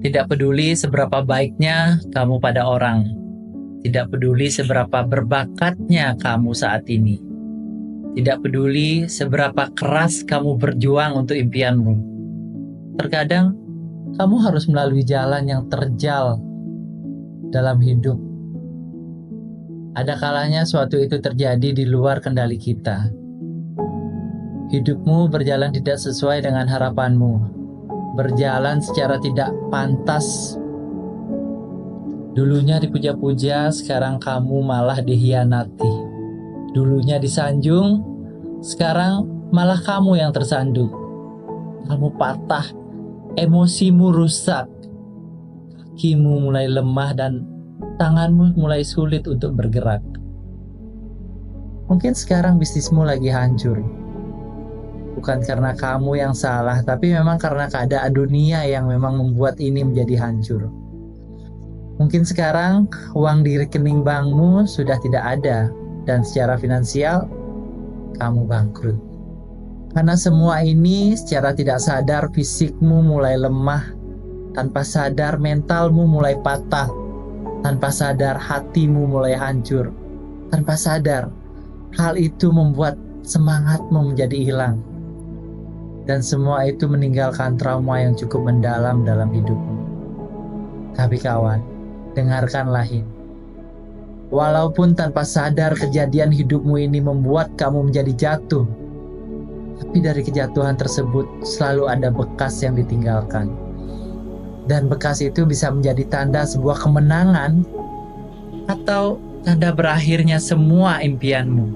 Tidak peduli seberapa baiknya kamu pada orang, tidak peduli seberapa berbakatnya kamu saat ini, tidak peduli seberapa keras kamu berjuang untuk impianmu. Terkadang kamu harus melalui jalan yang terjal dalam hidup. Ada kalanya suatu itu terjadi di luar kendali kita. Hidupmu berjalan tidak sesuai dengan harapanmu, berjalan secara tidak pantas. Dulunya dipuja-puja, sekarang kamu malah dihianati. Dulunya disanjung, sekarang malah kamu yang tersandung. Kamu patah, emosimu rusak, kakimu mulai lemah dan tanganmu mulai sulit untuk bergerak. Mungkin sekarang bisnismu lagi hancur. Bukan karena kamu yang salah, tapi memang karena keadaan dunia yang memang membuat ini menjadi hancur. Mungkin sekarang uang di rekening bankmu sudah tidak ada, dan secara finansial kamu bangkrut. Karena semua ini secara tidak sadar fisikmu mulai lemah, tanpa sadar mentalmu mulai patah, tanpa sadar hatimu mulai hancur, tanpa sadar hal itu membuat semangatmu menjadi hilang. Dan semua itu meninggalkan trauma yang cukup mendalam dalam hidupmu. Tapi kawan, dengarkanlah ini. Walaupun tanpa sadar kejadian hidupmu ini membuat kamu menjadi jatuh, tapi dari kejatuhan tersebut selalu ada bekas yang ditinggalkan. Dan bekas itu bisa menjadi tanda sebuah kemenangan atau tanda berakhirnya semua impianmu.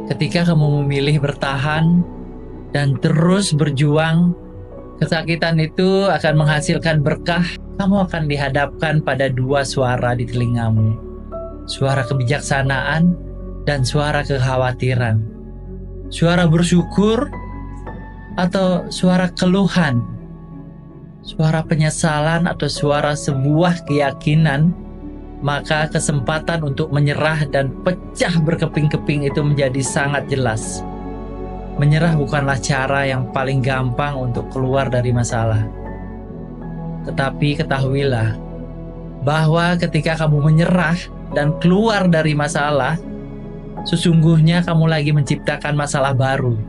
Ketika kamu memilih bertahan dan terus berjuang, kesakitan itu akan menghasilkan berkah. Kamu akan dihadapkan pada dua suara di telingamu, suara kebijaksanaan dan suara kekhawatiran, suara bersyukur atau suara keluhan, suara penyesalan atau suara sebuah keyakinan. Maka kesempatan untuk menyerah dan pecah berkeping-keping itu menjadi sangat jelas. Menyerah bukanlah cara yang paling gampang untuk keluar dari masalah. Tetapi ketahuilah bahwa ketika kamu menyerah dan keluar dari masalah, sesungguhnya kamu lagi menciptakan masalah baru.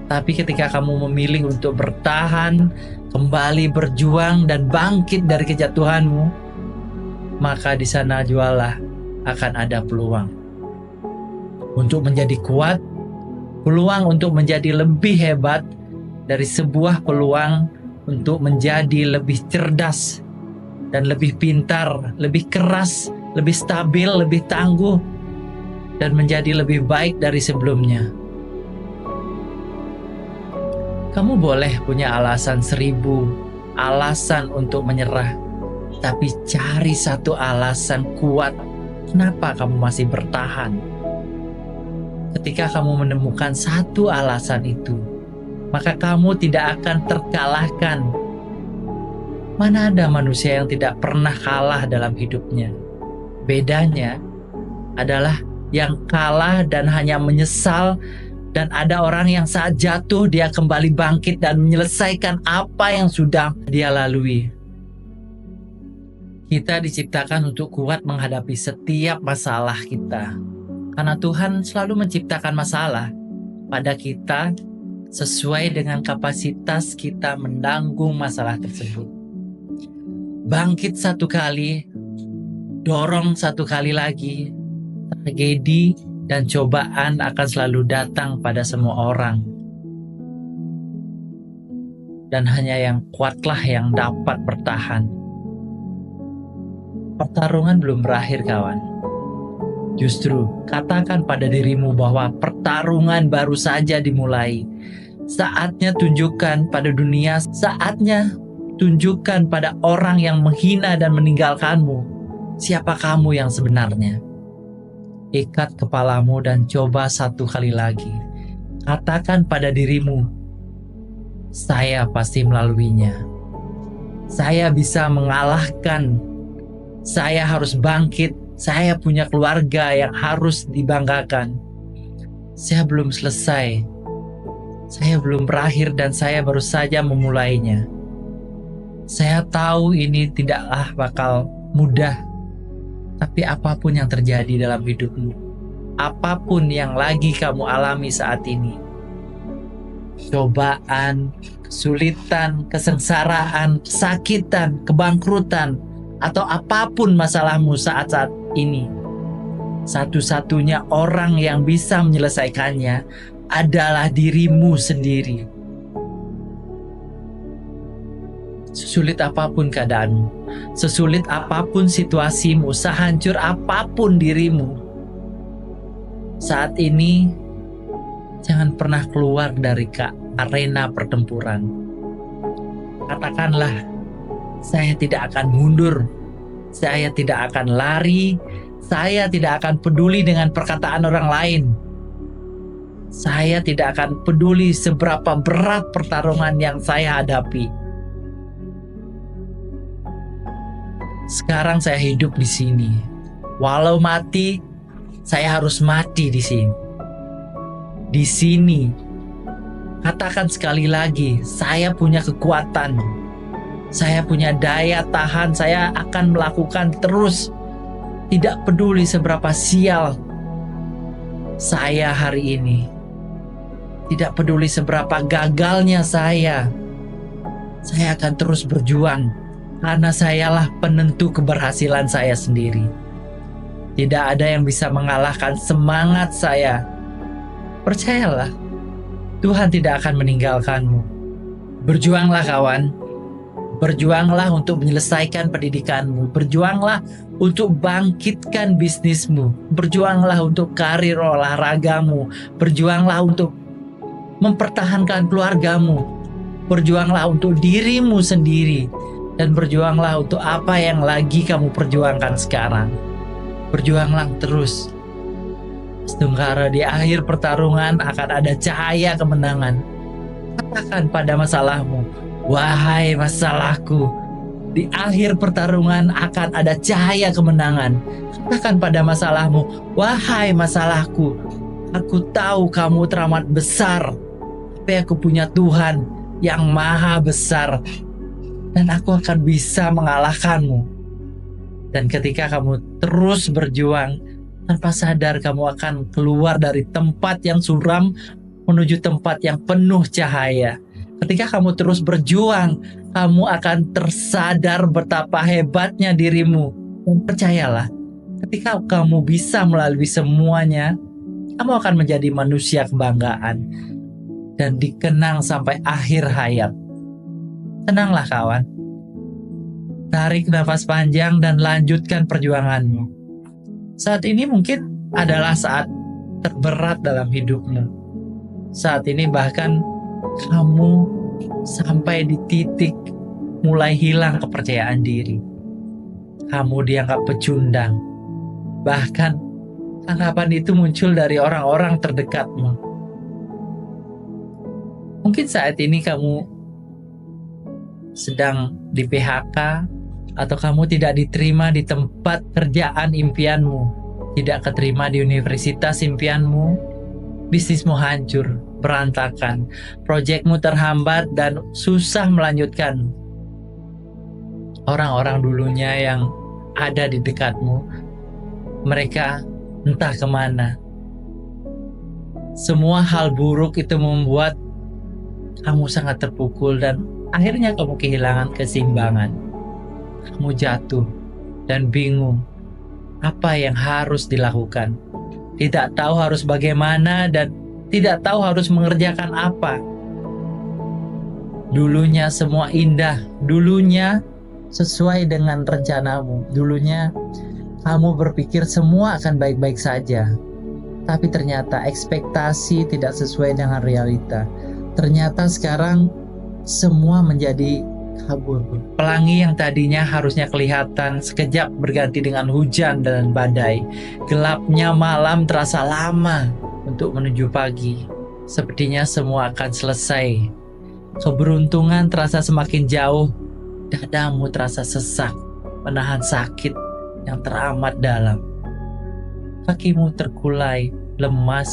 Tapi ketika kamu memilih untuk bertahan, kembali berjuang dan bangkit dari kejatuhanmu, maka di sana jualah akan ada peluang untuk menjadi kuat, peluang untuk menjadi lebih hebat, dari sebuah peluang untuk menjadi lebih cerdas dan lebih pintar, lebih keras, lebih stabil, lebih tangguh, dan menjadi lebih baik dari sebelumnya. Kamu boleh punya alasan 1000 alasan untuk menyerah, tapi cari satu alasan kuat kenapa kamu masih bertahan. Ketika kamu menemukan satu alasan itu, maka kamu tidak akan terkalahkan. Mana ada manusia yang tidak pernah kalah dalam hidupnya? Bedanya adalah yang kalah dan hanya menyesal, dan ada orang yang saat jatuh dia kembali bangkit dan menyelesaikan apa yang sudah dia lalui. Kita diciptakan untuk kuat menghadapi setiap masalah kita. Karena Tuhan selalu menciptakan masalah pada kita sesuai dengan kapasitas kita menanggung masalah tersebut. Bangkit satu kali, dorong satu kali lagi. Tragedi dan cobaan akan selalu datang pada semua orang. Dan hanya yang kuatlah yang dapat bertahan. Pertarungan belum berakhir, kawan. Justru katakan pada dirimu bahwa pertarungan baru saja dimulai. Saatnya tunjukkan pada dunia, saatnya tunjukkan pada orang yang menghina dan meninggalkanmu, siapa kamu yang sebenarnya. Ikat kepalamu dan coba satu kali lagi. Katakan pada dirimu, saya pasti melaluinya. Saya bisa mengalahkan. Saya harus bangkit. Saya punya keluarga yang harus dibanggakan. Saya belum selesai. Saya belum berakhir dan saya baru saja memulainya. Saya tahu ini tidaklah bakal mudah, tapi apapun yang terjadi dalam hidupmu, apapun yang lagi kamu alami saat ini, cobaan, kesulitan, kesengsaraan, kesakitan, kebangkrutan, atau apapun masalahmu saat-saat ini, satu-satunya orang yang bisa menyelesaikannya adalah dirimu sendiri. Sesulit apapun keadaanmu, sesulit apapun situasimu, sehancur apapun dirimu, saat ini jangan pernah keluar dari arena pertempuran. Katakanlah, saya tidak akan mundur, saya tidak akan lari, saya tidak akan peduli dengan perkataan orang lain. Saya tidak akan peduli seberapa berat pertarungan yang saya hadapi. Sekarang saya hidup di sini. Walau mati, saya harus mati di sini. Di sini, katakan sekali lagi, saya punya kekuatan. Saya punya daya tahan, saya akan melakukan terus. Tidak peduli seberapa sial saya hari ini. Tidak peduli seberapa gagalnya saya akan terus berjuang. Karena sayalah penentu keberhasilan saya sendiri. Tidak ada yang bisa mengalahkan semangat saya. Percayalah, Tuhan tidak akan meninggalkanmu. Berjuanglah kawan. Berjuanglah untuk menyelesaikan pendidikanmu. Berjuanglah untuk bangkitkan bisnismu. Berjuanglah untuk karir olahragamu. Berjuanglah untuk mempertahankan keluargamu. Berjuanglah untuk dirimu sendiri. Dan berjuanglah untuk apa yang lagi kamu perjuangkan sekarang. Berjuanglah terus. Setengkara di akhir pertarungan akan ada cahaya kemenangan. Katakan pada masalahmu, wahai masalahku, di akhir pertarungan akan ada cahaya kemenangan. Katakan pada masalahmu, wahai masalahku, aku tahu kamu teramat besar, tapi aku punya Tuhan yang maha besar. Dan aku akan bisa mengalahkanmu. Dan ketika kamu terus berjuang, tanpa sadar kamu akan keluar dari tempat yang suram menuju tempat yang penuh cahaya. Ketika kamu terus berjuang, kamu akan tersadar betapa hebatnya dirimu. Dan percayalah, ketika kamu bisa melalui semuanya, kamu akan menjadi manusia kebanggaan dan dikenang sampai akhir hayat. Tenanglah kawan, tarik nafas panjang dan lanjutkan perjuanganmu. Saat ini mungkin adalah saat terberat dalam hidupmu. Saat ini bahkan kamu sampai di titik mulai hilang kepercayaan diri. Kamu dianggap pecundang. Bahkan anggapan itu muncul dari orang-orang terdekatmu. Mungkin saat ini kamu sedang di PHK, atau kamu tidak diterima di tempat kerjaan impianmu, tidak keterima di universitas impianmu, bisnismu hancur, berantakan, proyekmu terhambat dan susah melanjutkan. Orang-orang dulunya yang ada di dekatmu, mereka entah kemana. Semua hal buruk itu membuat kamu sangat terpukul dan akhirnya kamu kehilangan keseimbangan. Kamu jatuh dan bingung apa yang harus dilakukan. Tidak tahu harus bagaimana dan tidak tahu harus mengerjakan apa. Dulunya semua indah, dulunya sesuai dengan rencanamu. Dulunya kamu berpikir semua akan baik-baik saja. Tapi ternyata ekspektasi tidak sesuai dengan realita. Ternyata sekarang semua menjadi kabur. Pelangi yang tadinya harusnya kelihatan sekejap berganti dengan hujan dan badai. Gelapnya malam terasa lama untuk menuju pagi. Sepertinya semua akan selesai. Keberuntungan terasa semakin jauh. Dadamu terasa sesak, menahan sakit yang teramat dalam. Kakimu terkulai, lemas,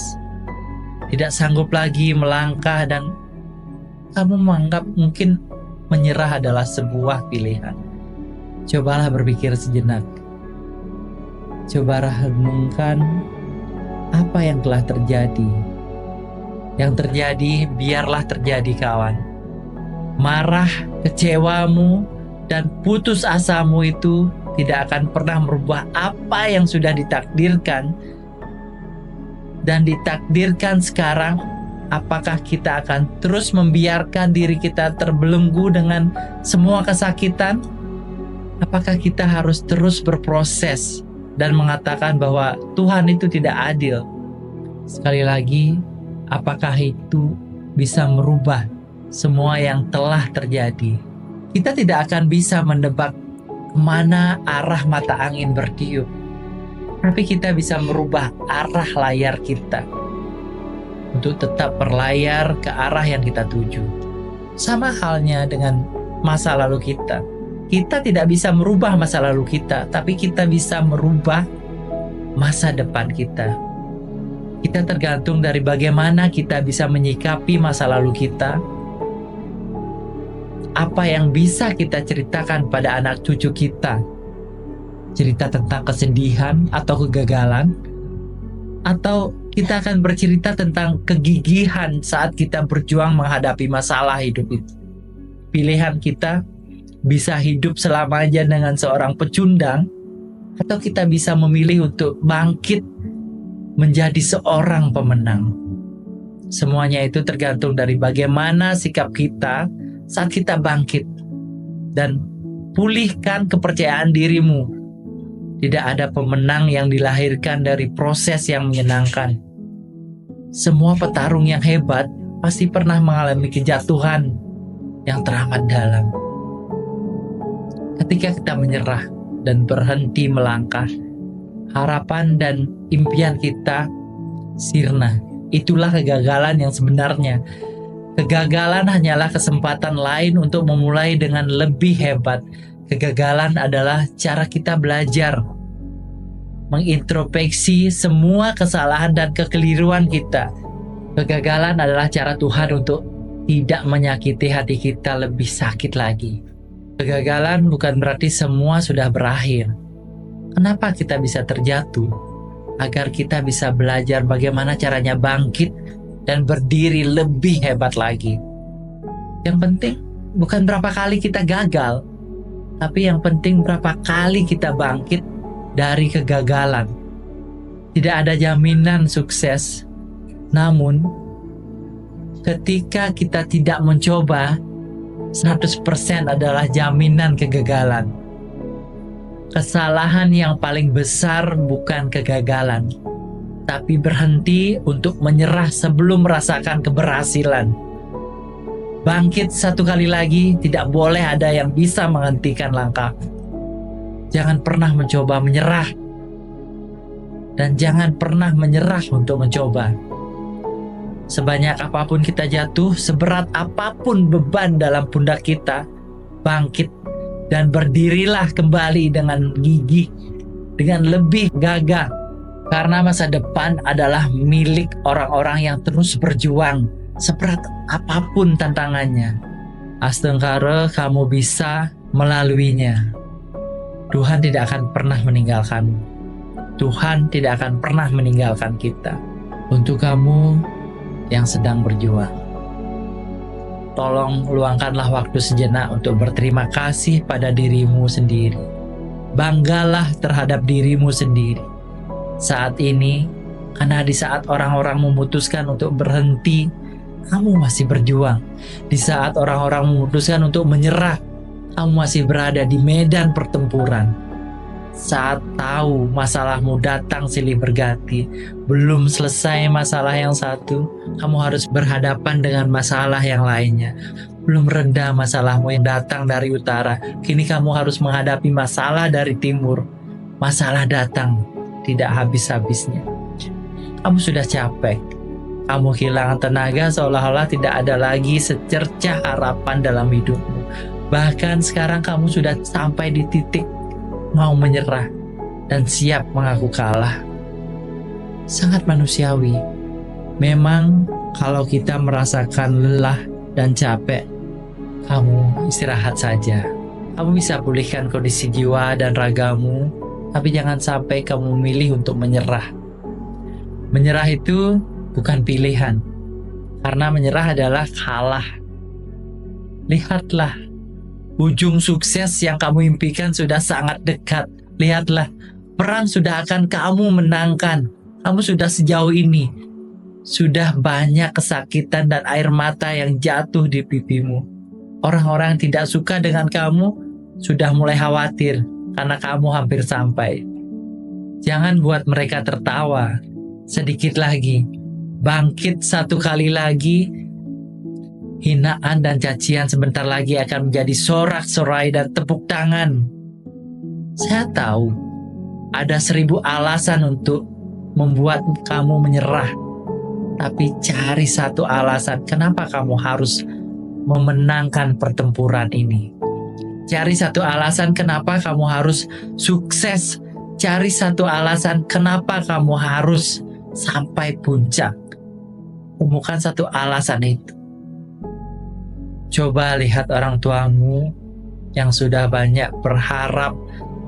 tidak sanggup lagi melangkah dan kamu menganggap mungkin menyerah adalah sebuah pilihan. Cobalah berpikir sejenak. Cobalah renungkan apa yang telah terjadi. Yang terjadi, biarlah terjadi, kawan. Marah, kecewamu, dan putus asamu itu tidak akan pernah merubah apa yang sudah ditakdirkan. Dan ditakdirkan sekarang, apakah kita akan terus membiarkan diri kita terbelenggu dengan semua kesakitan? Apakah kita harus terus berproses dan mengatakan bahwa Tuhan itu tidak adil? Sekali lagi, apakah itu bisa merubah semua yang telah terjadi? Kita tidak akan bisa mendebak kemana arah mata angin bertiup, tapi kita bisa merubah arah layar kita untuk tetap berlayar ke arah yang kita tuju. Sama halnya dengan masa lalu kita. Kita tidak bisa merubah masa lalu kita, tapi kita bisa merubah masa depan kita. Kita tergantung dari bagaimana kita bisa menyikapi masa lalu kita. Apa yang bisa kita ceritakan pada anak cucu kita. Cerita tentang kesedihan atau kegagalan, atau kita akan bercerita tentang kegigihan saat kita berjuang menghadapi masalah hidup itu. Pilihan kita bisa hidup selamanya dengan seorang pecundang, atau kita bisa memilih untuk bangkit menjadi seorang pemenang. Semuanya itu tergantung dari bagaimana sikap kita saat kita bangkit. Dan pulihkan kepercayaan dirimu. Tidak ada pemenang yang dilahirkan dari proses yang menyenangkan. Semua petarung yang hebat pasti pernah mengalami kejatuhan yang teramat dalam. Ketika kita menyerah dan berhenti melangkah, harapan dan impian kita sirna. Itulah kegagalan yang sebenarnya. Kegagalan hanyalah kesempatan lain untuk memulai dengan lebih hebat. Kegagalan adalah cara kita belajar, mengintrospeksi semua kesalahan dan kekeliruan kita. Kegagalan adalah cara Tuhan untuk tidak menyakiti hati kita lebih sakit lagi. Kegagalan bukan berarti semua sudah berakhir. Kenapa kita bisa terjatuh? Agar kita bisa belajar bagaimana caranya bangkit dan berdiri lebih hebat lagi. Yang penting bukan berapa kali kita gagal, tapi yang penting berapa kali kita bangkit dari kegagalan. Tidak ada jaminan sukses, namun ketika kita tidak mencoba, 100% adalah jaminan kegagalan. Kesalahan yang paling besar bukan kegagalan, tapi berhenti untuk menyerah sebelum merasakan keberhasilan. Bangkit satu kali lagi, tidak boleh ada yang bisa menghentikan langkah. Jangan pernah mencoba menyerah. Dan jangan pernah menyerah untuk mencoba. Sebanyak apapun kita jatuh, seberat apapun beban dalam pundak kita, bangkit dan berdirilah kembali dengan gigih, dengan lebih gagah. Karena masa depan adalah milik orang-orang yang terus berjuang, seberat apapun tantangannya. Astengkara kamu bisa melaluinya. Tuhan tidak akan pernah meninggalkanmu. Tuhan tidak akan pernah meninggalkan kita. Untuk kamu yang sedang berjuang, tolong luangkanlah waktu sejenak untuk berterima kasih pada dirimu sendiri. Banggalah terhadap dirimu sendiri saat ini, karena di saat orang-orang memutuskan untuk berhenti, kamu masih berjuang. Di saat orang-orang memutuskan untuk menyerah, kamu masih berada di medan pertempuran. Saat tahu masalahmu datang silih berganti, belum selesai masalah yang satu, kamu harus berhadapan dengan masalah yang lainnya. Belum reda masalahmu yang datang dari utara, kini kamu harus menghadapi masalah dari timur. Masalah datang tidak habis-habisnya. Kamu sudah capek, kamu kehilangan tenaga, seolah-olah tidak ada lagi secercah harapan dalam hidupmu. Bahkan sekarang kamu sudah sampai di titik mau menyerah dan siap mengaku kalah. Sangat manusiawi. Memang kalau kita merasakan lelah dan capek, Kamu istirahat saja. Kamu bisa pulihkan kondisi jiwa dan ragamu, tapi jangan sampai kamu memilih untuk menyerah. Menyerah itu bukan pilihan, karena menyerah adalah kalah. Lihatlah, ujung sukses yang kamu impikan sudah sangat dekat. Lihatlah, perang sudah akan kamu menangkan. Kamu sudah sejauh ini. Sudah banyak kesakitan dan air mata yang jatuh di pipimu. Orang-orang yang tidak suka dengan kamu sudah mulai khawatir karena kamu hampir sampai. Jangan buat mereka tertawa. Sedikit lagi, bangkit satu kali lagi. Hinaan dan cacian sebentar lagi akan menjadi sorak-sorai dan tepuk tangan. Saya tahu ada 1000 alasan untuk membuat kamu menyerah. Tapi cari satu alasan kenapa kamu harus memenangkan pertempuran ini. Cari satu alasan kenapa kamu harus sukses. Cari satu alasan kenapa kamu harus sampai puncak. Temukan satu alasan itu. Coba lihat orang tuamu yang sudah banyak berharap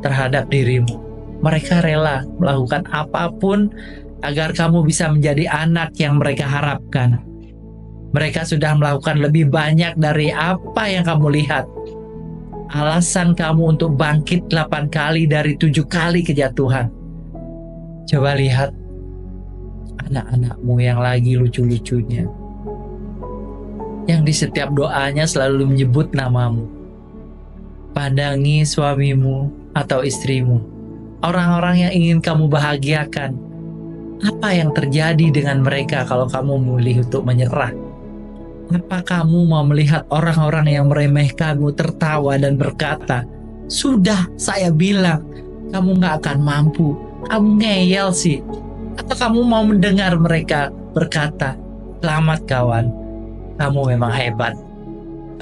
terhadap dirimu. Mereka rela melakukan apapun agar kamu bisa menjadi anak yang mereka harapkan. Mereka sudah melakukan lebih banyak dari apa yang kamu lihat. Alasan kamu untuk bangkit 8 kali dari 7 kali kejatuhan. Coba lihat anak-anakmu yang lagi lucu-lucunya. Yang di setiap doanya selalu menyebut namamu. Pandangi suamimu atau istrimu. Orang-orang yang ingin kamu bahagiakan. Apa yang terjadi dengan mereka kalau kamu memilih untuk menyerah? Apa kamu mau melihat orang-orang yang meremehkanmu tertawa dan berkata, "Sudah saya bilang, kamu gak akan mampu, kamu ngeyel sih." Atau kamu mau mendengar mereka berkata, "Selamat kawan, kamu memang hebat,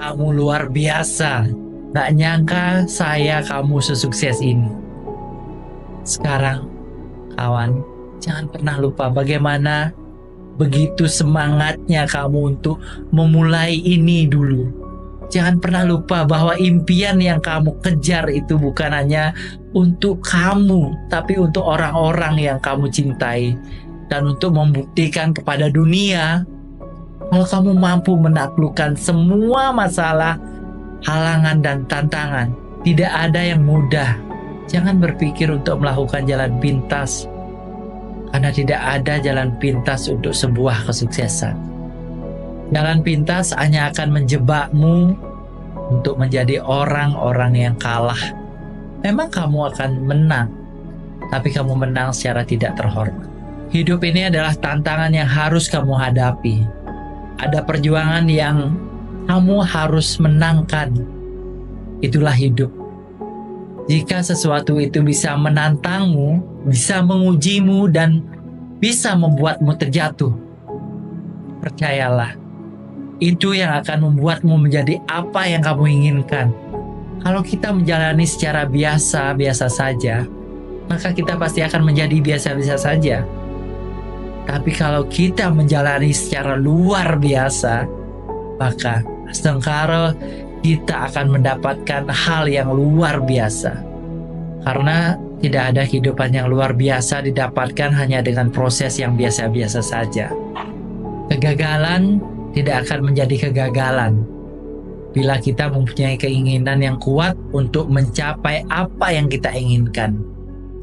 kamu luar biasa, gak nyangka saya kamu sesukses ini." Sekarang, kawan, jangan pernah lupa bagaimana begitu semangatnya kamu untuk memulai ini dulu. Jangan pernah lupa bahwa impian yang kamu kejar itu bukan hanya untuk kamu, tapi untuk orang-orang yang kamu cintai. Dan untuk membuktikan kepada dunia, kalau kamu mampu menaklukkan semua masalah, halangan dan tantangan, tidak ada yang mudah. Jangan berpikir untuk melakukan jalan pintas, karena tidak ada jalan pintas untuk sebuah kesuksesan. Jalan pintas hanya akan menjebakmu untuk menjadi orang-orang yang kalah. Memang kamu akan menang, tapi kamu menang secara tidak terhormat. Hidup ini adalah tantangan yang harus kamu hadapi. Ada perjuangan yang kamu harus menangkan. Itulah hidup. Jika sesuatu itu bisa menantangmu, bisa mengujimu, dan bisa membuatmu terjatuh, percayalah, itu yang akan membuatmu menjadi apa yang kamu inginkan. Kalau kita menjalani secara biasa-biasa saja, maka kita pasti akan menjadi biasa-biasa saja. Tapi kalau kita menjalani secara luar biasa, maka astagfirullah, kita akan mendapatkan hal yang luar biasa. Karena tidak ada kehidupan yang luar biasa didapatkan hanya dengan proses yang biasa-biasa saja. Kegagalan tidak akan menjadi kegagalan bila kita mempunyai keinginan yang kuat untuk mencapai apa yang kita inginkan.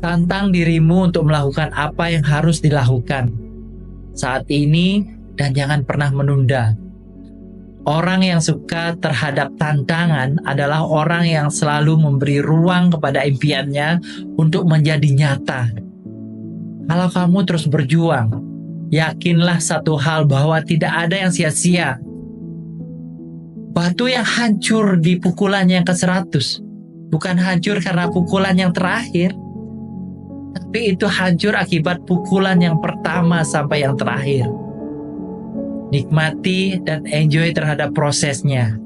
Tantang dirimu untuk melakukan apa yang harus dilakukan saat ini dan jangan pernah menunda. Orang yang suka terhadap tantangan adalah orang yang selalu memberi ruang kepada impiannya untuk menjadi nyata. Kalau kamu terus berjuang, yakinlah satu hal bahwa tidak ada yang sia-sia. Batu yang hancur di pukulan yang ke-100 bukan hancur karena pukulan yang terakhir, tapi itu hancur akibat pukulan yang pertama sampai yang terakhir. Nikmati dan enjoy terhadap prosesnya.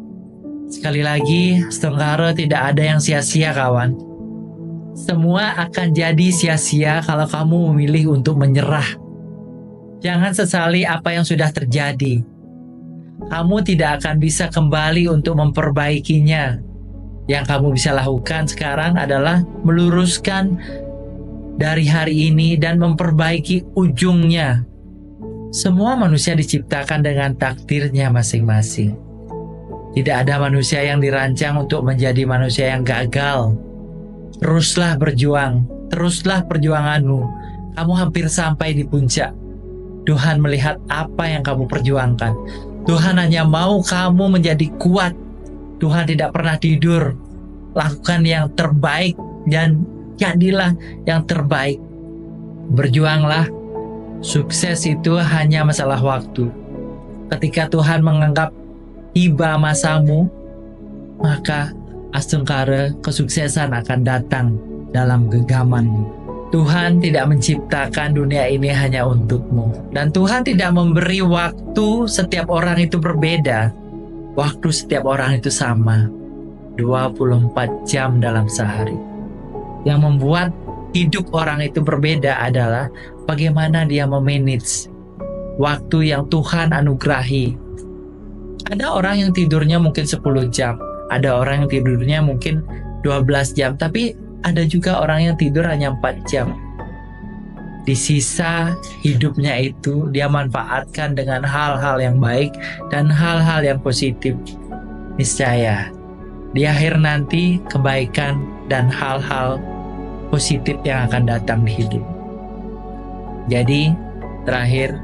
Sekali lagi, astagfirullah, tidak ada yang sia-sia kawan. Semua akan jadi sia-sia kalau kamu memilih untuk menyerah. Jangan sesali apa yang sudah terjadi. kamu tidak akan bisa kembali untuk memperbaikinya. Yang kamu bisa lakukan sekarang adalah meluruskan dari hari ini dan memperbaiki ujungnya. Semua manusia diciptakan dengan takdirnya masing-masing. Tidak ada manusia yang dirancang untuk menjadi manusia yang gagal. Teruslah berjuang, teruslah perjuanganmu. Kamu hampir sampai di puncak. Tuhan melihat apa yang kamu perjuangkan. Tuhan hanya mau kamu menjadi kuat. Tuhan tidak pernah tidur. Lakukan yang terbaik dan jadilah yang terbaik. Berjuanglah. Sukses itu hanya masalah waktu. Ketika Tuhan menganggap tiba masamu, maka astungkara kesuksesan akan datang dalam genggamanmu. Tuhan tidak menciptakan dunia ini hanya untukmu. Dan Tuhan tidak memberi waktu, setiap orang itu berbeda. Waktu setiap orang itu sama, 24 jam dalam sehari. Yang membuat hidup orang itu berbeda adalah bagaimana dia memanage waktu yang Tuhan anugerahi. Ada orang yang tidurnya mungkin 10 jam, ada orang yang tidurnya mungkin 12 jam, tapi ada juga orang yang tidur hanya 4 jam. Di sisa hidupnya itu dia manfaatkan dengan hal-hal yang baik dan hal-hal yang positif. Niscaya di akhir nanti kebaikan dan hal-hal positif yang akan datang di hidup. Jadi terakhir,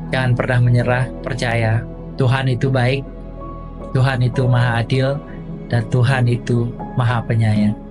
jangan pernah menyerah, percaya Tuhan itu baik, Tuhan itu maha adil, dan Tuhan itu maha penyayang.